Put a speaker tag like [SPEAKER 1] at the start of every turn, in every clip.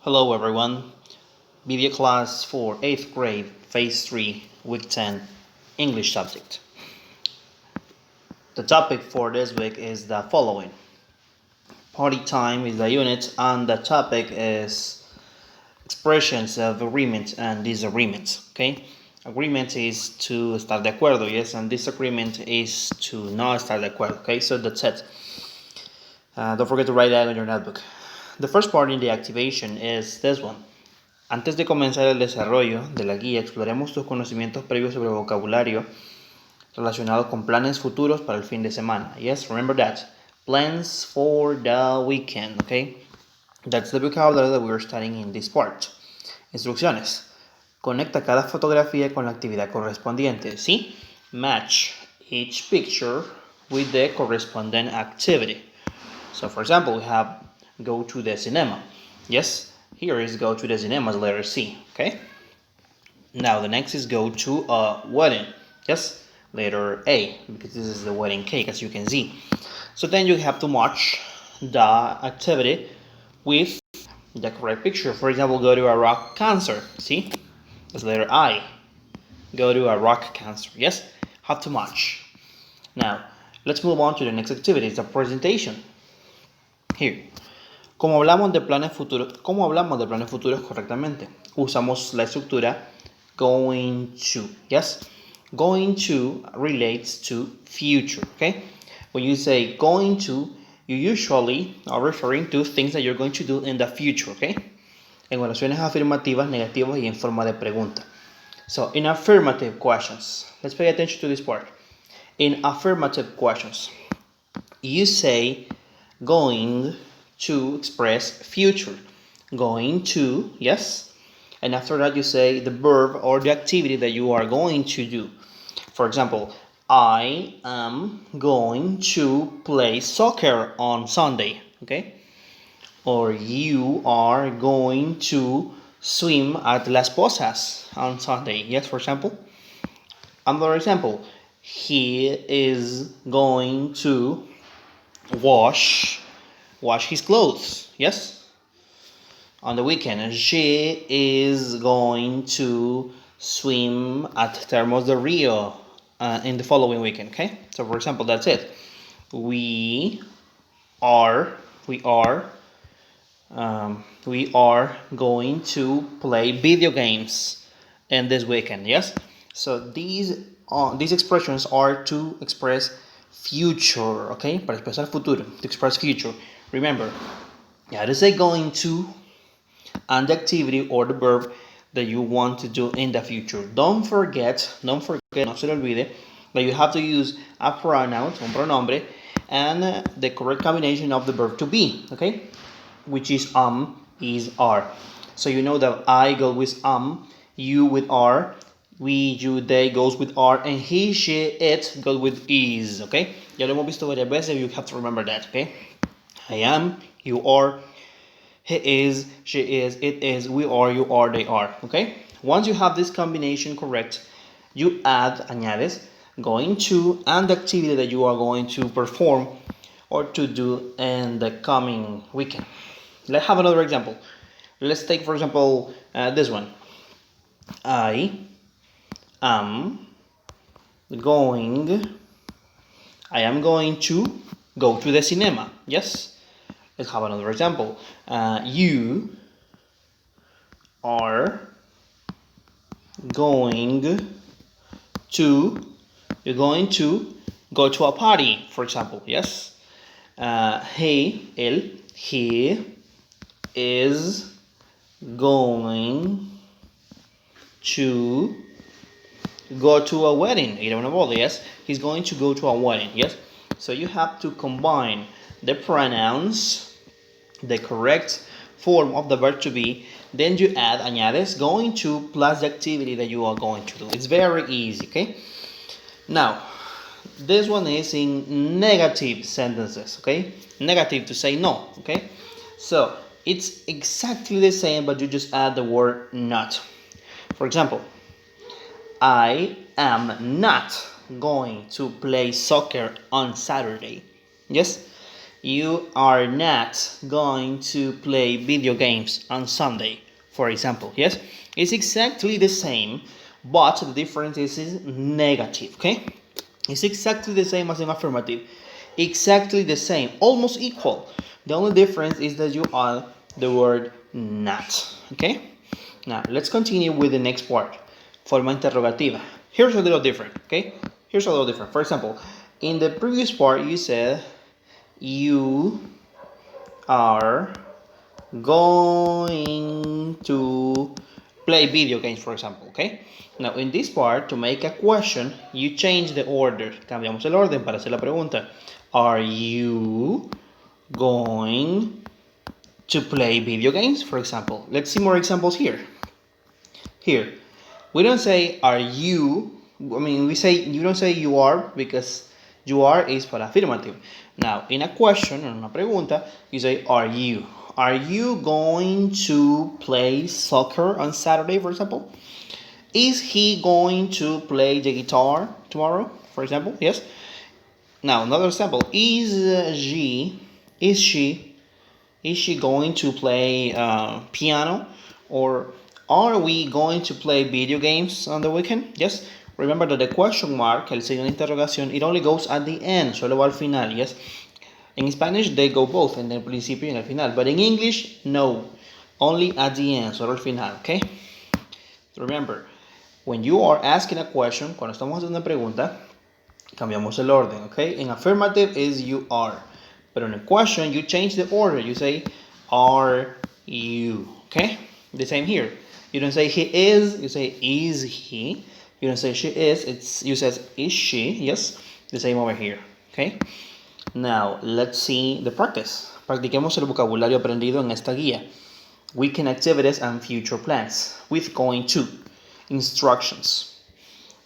[SPEAKER 1] Hello everyone, video class for 8th grade, Phase 3, Week 10, English subject. The topic for this week is the following. Party time is the unit and the topic is expressions of agreement and disagreement, okay? Agreement is to estar de acuerdo, yes, and disagreement is to not estar de acuerdo, okay? So that's it. Don't forget to write that on your notebook. The first part in the activation is this one. Antes de comenzar el desarrollo de la guía, exploremos tus conocimientos previos sobre vocabulario relacionado con planes futuros para el fin de semana. Yes, remember that. Plans for the weekend, okay? That's the vocabulary that we're studying in this part. Instrucciones. Conecta cada fotografía con la actividad correspondiente. ¿Sí? Match each picture with the corresponding activity. So, for example, we have go to the cinema. Yes? Here is go to the cinema, letter C, okay? Now the next is go to a wedding, yes? Letter A, because this is the wedding cake, as you can see. So then you have to match the activity with the correct picture. For example, go to a rock concert, see? That's letter I. Go to a rock concert, yes? Have to match. Now, let's move on to the next activity, it's a presentation. Here. ¿Cómo hablamos de planes futuros correctamente? Usamos la estructura going to, yes? Going to relates to future, okay? When you say going to, you usually are referring to things that you're going to do in the future, okay? En oraciones afirmativas, negativas y en forma de pregunta. So, in affirmative questions, let's pay attention to this part. In affirmative questions, you say going to express future. Going to, yes? And after that you say the verb or the activity that you are going to do. For example, I am going to play soccer on Sunday, okay? Or you are going to swim at Las Posas on Sunday, yes, for example? Another example, he is going to wash his clothes, yes? On the weekend, and she is going to swim at Termos de Rio in the following weekend, okay? So for example, that's it. We are going to play video games in this weekend, yes? So these expressions are to express future, okay? Para expresar futuro, to express future. Remember, you have to say going to and the activity or the verb that you want to do in the future. Don't forget, no se le olvide, that you have to use a pronoun, un pronombre, and the correct combination of the verb to be, okay? Which is is, are. So you know that I go with you with are, we, you, they goes with are, and he, she, it goes with is, okay? Ya lo hemos visto varias veces, you have to remember that, okay? I am, you are, he is, she is, it is, we are, you are, they are, okay? Once you have this combination correct, you añades, going to, and the activity that you are going to perform or to do in the coming weekend. Let's have another example. Let's take, for example, this one. I am going to go to the cinema, yes? Let's have another example. You are going to go to a party, for example, yes? He is going to go to a wedding, ir a una boda, yes? He's going to go to a wedding, yes? So you have to combine the pronouns, the correct form of the verb to be, then you añades going to plus the activity that you are going to do. It's very easy, okay? Now, this one is in negative sentences, okay? Negative to say no, okay? So, it's exactly the same, but you just add the word not. For example, I am not going to play soccer on Saturday. Yes? you are not going to play video games on Sunday, for example. Yes, it's exactly the same, but the difference is negative. Okay, it's exactly the same as an affirmative, exactly the same, almost equal. The only difference is that you add the word not. Okay, now let's continue with the next part. Forma interrogativa. Here's a little different. Okay, here's a little different. For example, in the previous part you said you are going to play video games, for example. Okay, now in this part, to make a question, you change the order. Cambiamos el orden para hacer la pregunta. Are you going to play video games, for example? Let's see more examples here. Here we don't say are you, we say, you don't say you are, because you are is for affirmative. Now in a question, en una pregunta, you say are you. Are you going to play soccer on Saturday, for example? Is he going to play the guitar tomorrow, for example? Yes. Now another example, is she going to play piano? Or are we going to play video games on the weekend? Yes. Remember that the question mark, el signo de interrogación, it only goes at the end, solo va al final. Yes. In Spanish, they go both, en el principio y en el final. But in English, no. Only at the end, solo al final, okay? Remember, when you are asking a question, cuando estamos haciendo una pregunta, cambiamos el orden, okay? In affirmative is you are. But in a question, you change the order. You say, are you, okay? The same here. You don't say he is, you say is he. You don't say she is, you say is she, yes? The same over here, okay? Now, let's see the practice. Practiquemos el vocabulario aprendido en esta guía. Weekend activities and future plans. With going to. Instructions.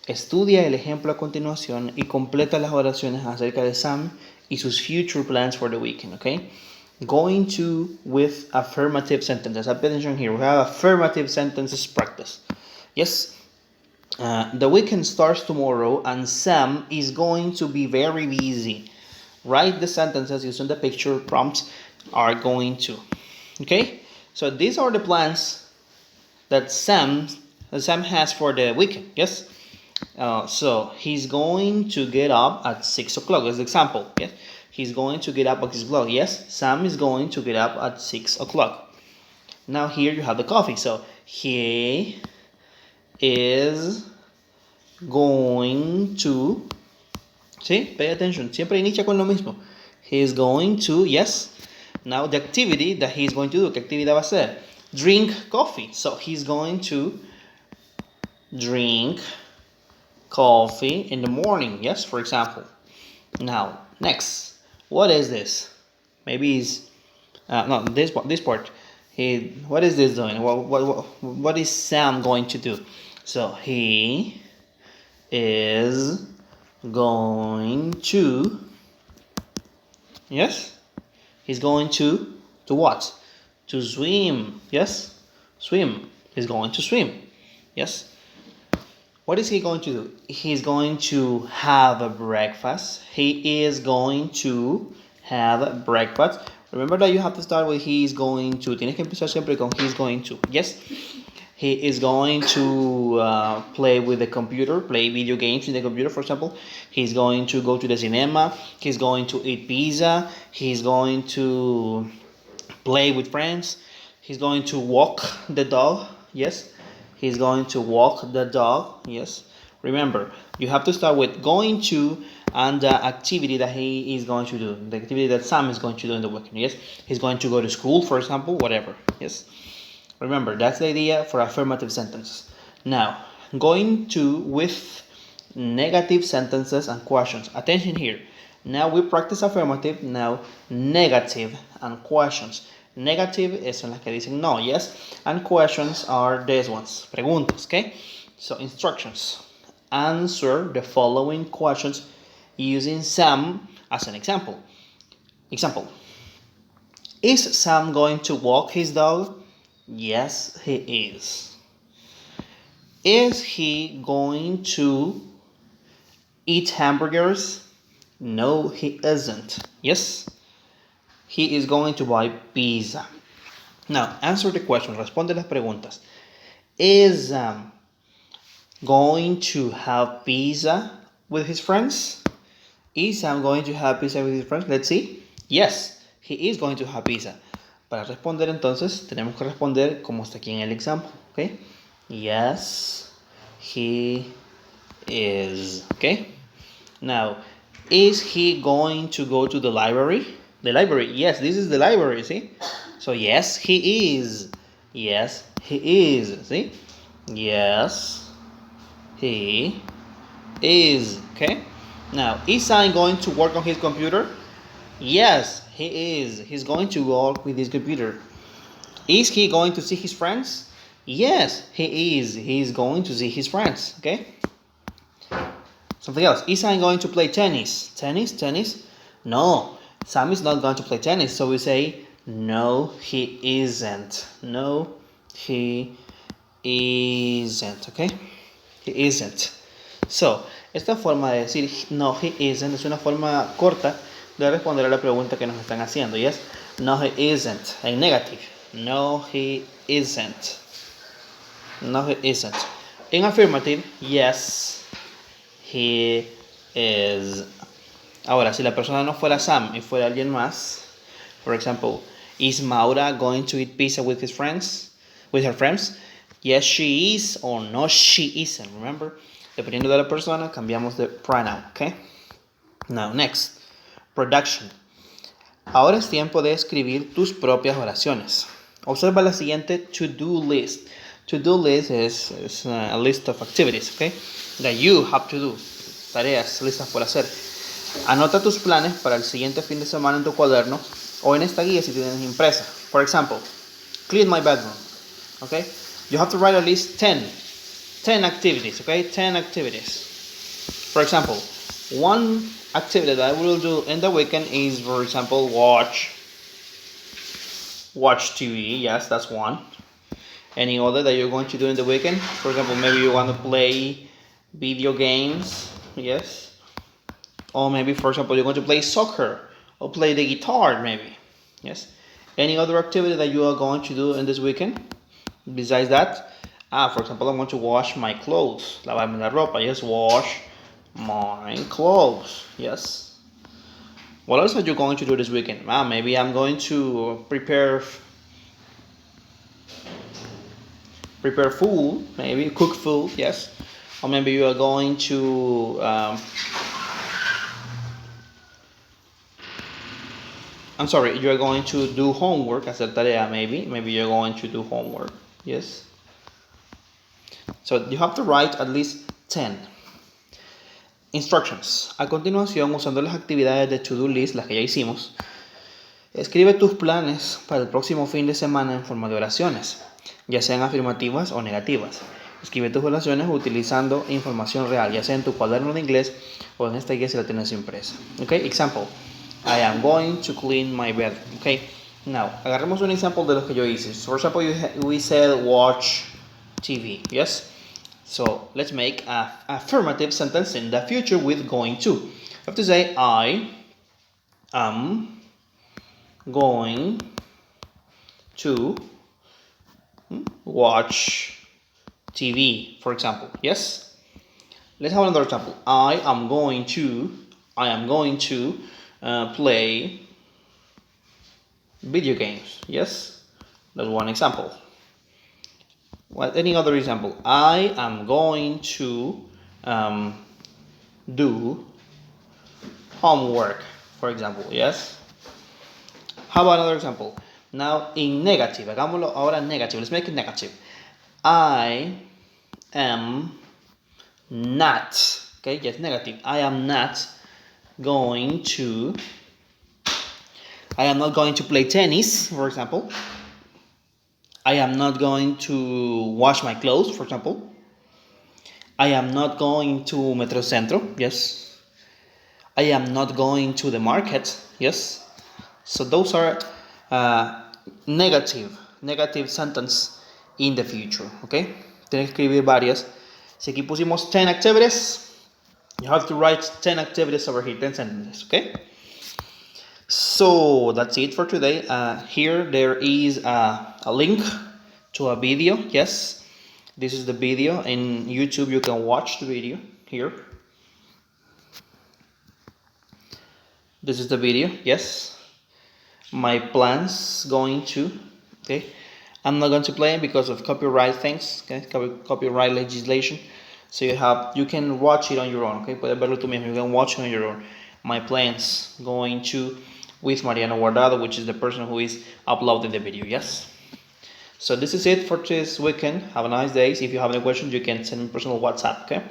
[SPEAKER 1] Estudia el ejemplo a continuación y completa las oraciones acerca de Sam y sus future plans for the weekend, okay? Going to with affirmative sentences. Pay attention here. We have affirmative sentences practice. Yes? The weekend starts tomorrow and Sam is going to be very busy. Write the sentences using the picture prompts are going to. Okay? So these are the plans that Sam has for the weekend. Yes? So he's going to get up at 6 o'clock. As an example. Yes? He's going to get up at 6 o'clock. Yes? Sam is going to get up at 6 o'clock. Now here you have the coffee. So he is going to... ¿Sí? Pay attention. Siempre inicia con lo mismo. He's going to, yes. Now the activity that he's going to do. ¿Qué actividad va a hacer? Drink coffee. So he's going to drink coffee in the morning. Yes, for example. Now, next. What is this? Maybe it's... no, this part. What is this doing? What is Sam going to do? So he is going to, yes, he's going to what? To swim. Yes, swim. He's going to swim. Yes. What is he going to do? He's going to have a breakfast. He is going to have breakfast. Remember that you have to start with he is going to. Tienes que empezar siempre con he's going to. Yes. He is going to play with the computer, play video games in the computer, for example. He's going to go to the cinema. He's going to eat pizza. He's going to play with friends. He's going to walk the dog. Yes. He's going to walk the dog. Yes. Remember, you have to start with going to and the activity that he is going to do. The activity that Sam is going to do in the weekend. Yes. He's going to go to school, for example, whatever. Yes. Remember, that's the idea for affirmative sentences. Now, going to with negative sentences and questions. Attention here. Now we practice affirmative, now negative and questions. Negative son las que dicen no, yes? And questions are these ones, preguntas, okay? So instructions. Answer the following questions using Sam as an example. Example. Is Sam going to walk his dog? Yes, he is. Is he going to eat hamburgers? No, he isn't. Yes? He is going to buy pizza. Now, answer the question. Responde las preguntas. Is going to have pizza with his friends? Is Sam going to have pizza with his friends? Let's see. Yes, he is going to have pizza. Para responder entonces, tenemos que responder como está aquí en el example. Okay? Yes, he is. Okay? Now, is he going to go to the library? The library. Yes, this is the library. See? So, yes, he is. Yes, he is. See? Yes, he is. Okay? Now, is Sam going to work on his computer? Yes, he is. He's going to work with his computer. Is he going to see his friends? Yes, he is. He is going to see his friends. Okay? Something else. Is Sam going to play tennis? Tennis? No, Sam is not going to play tennis. So we say, no, he isn't. No, he isn't. Okay? He isn't. So, esta forma de decir no, he isn't es una forma corta de responder a la pregunta que nos están haciendo. Yes? No, he isn't. En negative. No, he isn't. No, he isn't. In affirmative, yes, he is. Ahora, si la persona no fuera Sam y fuera alguien más, for example, is Maura going to eat pizza with his friends? With her friends? Yes, she is, or no, she isn't. Remember? Dependiendo de la persona, cambiamos de pronoun, okay? Now, next, production. Ahora es tiempo de escribir tus propias oraciones. Observa la siguiente to-do list. To-do list is a list of activities, okay? That you have to do. Tareas, listas por hacer. Anota tus planes para el siguiente fin de semana en tu cuaderno o en esta guía si tienes impresa. For example, clean my bedroom, okay? You have to write at least 10 activities, okay? 10 activities. For example, one activity that I will do in the weekend is, for example, watch TV. Yes, that's one. Any other that you're going to do in the weekend? For example, maybe you want to play video games. Yes. Or maybe, for example, you're going to play soccer or play the guitar, maybe. Yes. Any other activity that you are going to do in this weekend? Besides that, for example, I'm going to wash my clothes. Lavarme la ropa. Yes, wash my clothes. Yes. What else are you going to do this weekend? Maybe I'm going to prepare food. Maybe cook food. Yes. Or maybe you are going to you are going to do homework, hacer tarea, maybe you're going to do homework. Yes. So you have to write at least 10. Instructions. A continuación, usando las actividades de to-do list, las que ya hicimos, escribe tus planes para el próximo fin de semana en forma de oraciones, ya sean afirmativas o negativas. Escribe tus oraciones utilizando información real, ya sea en tu cuaderno de inglés o en esta guía si la tienes impresa. Okay, example. I am going to clean my bedroom. Okay, now, agarremos un ejemplo de los que yo hice. So, for example, we said watch TV. Yes? So, let's make an affirmative sentence in the future with going to. You have to say, I am going to watch TV, for example. Yes? Let's have another example. I am going to play video games. Yes? That's one example. Any other example? I am going to do homework, for example. Yes? How about another example? Now in negative. Hagámoslo ahora negative. Let's make it negative. I am not. Okay, yes, negative. I am not going to play tennis, for example. I am not going to wash my clothes, for example. I am not going to Metrocentro, yes. I am not going to the market, yes. So those are negative sentence in the future, okay? Tienes que escribir varias. Si aquí pusimos 10 activities, you have to write 10 activities over here, 10 sentences, okay? So that's it for today. Here there is a link to a video. Yes, this is the video in YouTube. You can watch the video here. This is the video. Yes, my plans going to. Okay, I'm not going to play it because of copyright things. Okay, copyright legislation. So you can watch it on your own. Okay, but better to me, you can watch it on your own. My plans going to with Mariano Guardado, which is the person who is uploading the video. Yes. So this is it for this weekend. Have a nice day. If you have any questions, you can send me personal WhatsApp. Okay.